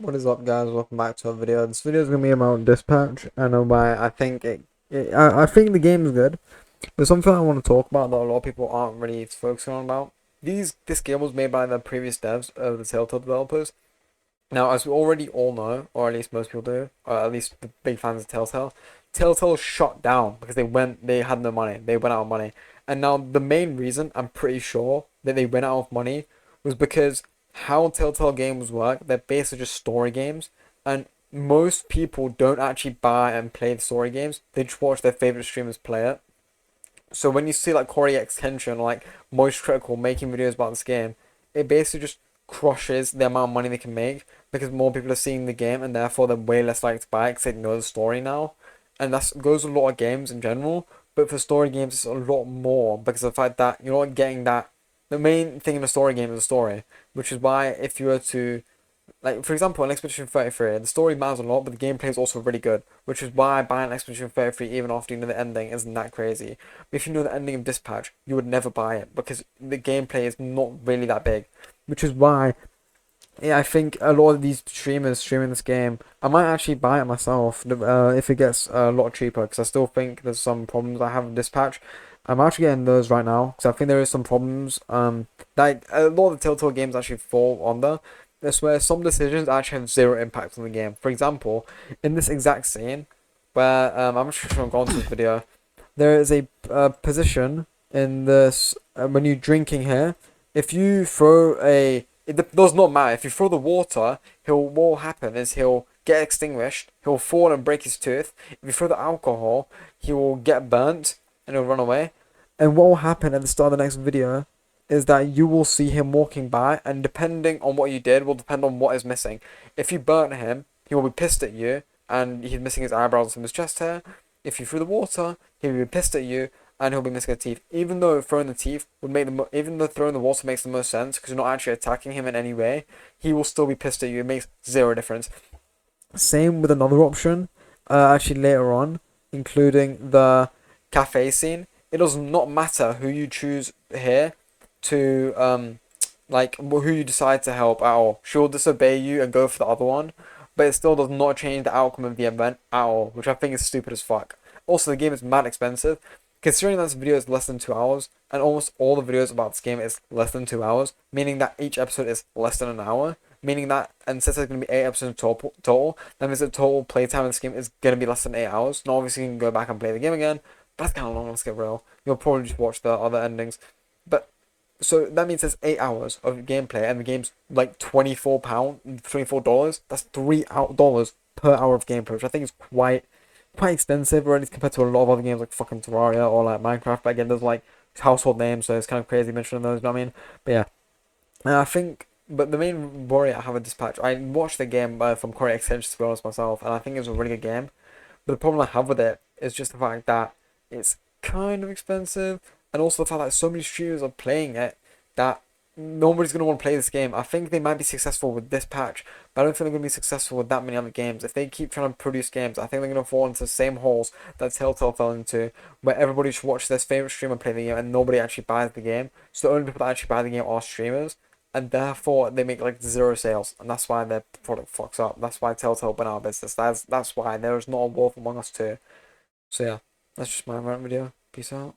What is up, guys? Welcome back to a video. This video is gonna be about Dispatch. I know why. I think I think the game is good. There's something I want to talk about that a lot of people aren't really focusing on about. This game was made by the previous devs of the Telltale developers. Now, as we already all know, or at least most people do, or at least the big fans of Telltale, Telltale shut down because they had no money. They went out of money, and now the main reason I'm pretty sure that they went out of money was because how Telltale games work. They're basically just story games, and most people don't actually buy and play the story games. They just watch their favorite streamers play it. So when you see like Corey X Kenshin or like Moist Critical making videos about this game, it basically just crushes the amount of money they can make because more people are seeing the game and therefore they're way less likely to buy it because they know the story now. And that goes with a lot of games in general, but for story games it's a lot more because of the fact that you're not getting that. The main thing in a story game is the story, which is why if you were to like, for example, in Expedition 33, the story matters a lot, but the gameplay is also really good, which is why buying Expedition 33 even after you know the ending isn't that crazy. But if you know the ending of Dispatch, you would never buy it because the gameplay is not really that big, which is why I think a lot of these streamers streaming this game, I might actually buy it myself if it gets a lot cheaper, because I still think there's some problems I have with Dispatch. I'm actually getting those right now because I think there is some problems that a lot of the Telltale games actually fall under. That's where some decisions actually have zero impact on the game. For example, in this exact scene, where I'm just going to go on to this video, there is a position in this when you're drinking here. If you throw it does not matter. If you throw the water, what will happen is he'll get extinguished. He'll fall and break his tooth. If you throw the alcohol, he will get burnt and he'll run away. And what will happen at the start of the next video is that you will see him walking by, and depending on what you did will depend on what is missing. If you burnt him, he will be pissed at you, and he's missing his eyebrows and his chest hair. If you threw the water, he'll be pissed at you, and he'll be missing his teeth. Even though throwing the teeth would make even though throwing the water makes the most sense because you're not actually attacking him in any way, he will still be pissed at you. It makes zero difference. Same with another option, actually later on, including the cafe scene. It does not matter who you choose here to like who you decide to help at all. She'll disobey you and go for the other one, but it still does not change the outcome of the event at all, which I think is stupid as fuck. Also, the game is mad expensive. Considering that this video is less than 2 hours, and almost all the videos about this game is less than 2 hours, meaning that each episode is less than an hour, meaning that, and since there's going to be 8 episodes total, that means the total playtime in this game is going to be less than 8 hours. Now, obviously, you can go back and play the game again, but that's kind of long, let's get real. You'll probably just watch the other endings. But so that means there's 8 hours of gameplay, and the game's like $24. That's $3 per hour of gameplay, which I think is quite expensive already compared to a lot of other games like fucking Terraria or like Minecraft. But again, there's like household names, so it's kind of crazy mentioning those. You know what I mean? But yeah, and I think. But the main worry I have with Dispatch, I watched the game from Corey Extension to be honest myself, and I think it was a really good game. But the problem I have with it is just the fact that it's kind of expensive, and also the fact that so many streamers are playing it that nobody's going to want to play this game. I think they might be successful with this patch, but I don't think they're going to be successful with that many other games. If they keep trying to produce games, I think they're going to fall into the same holes that Telltale fell into, where everybody should watch their favorite streamer play the game and nobody actually buys the game. So the only people that actually buy the game are streamers, and therefore they make like zero sales, and that's why their product fucks up. That's why Telltale went out of business. That's why there is not a wolf among us too. So yeah, that's just my rant video. Peace out.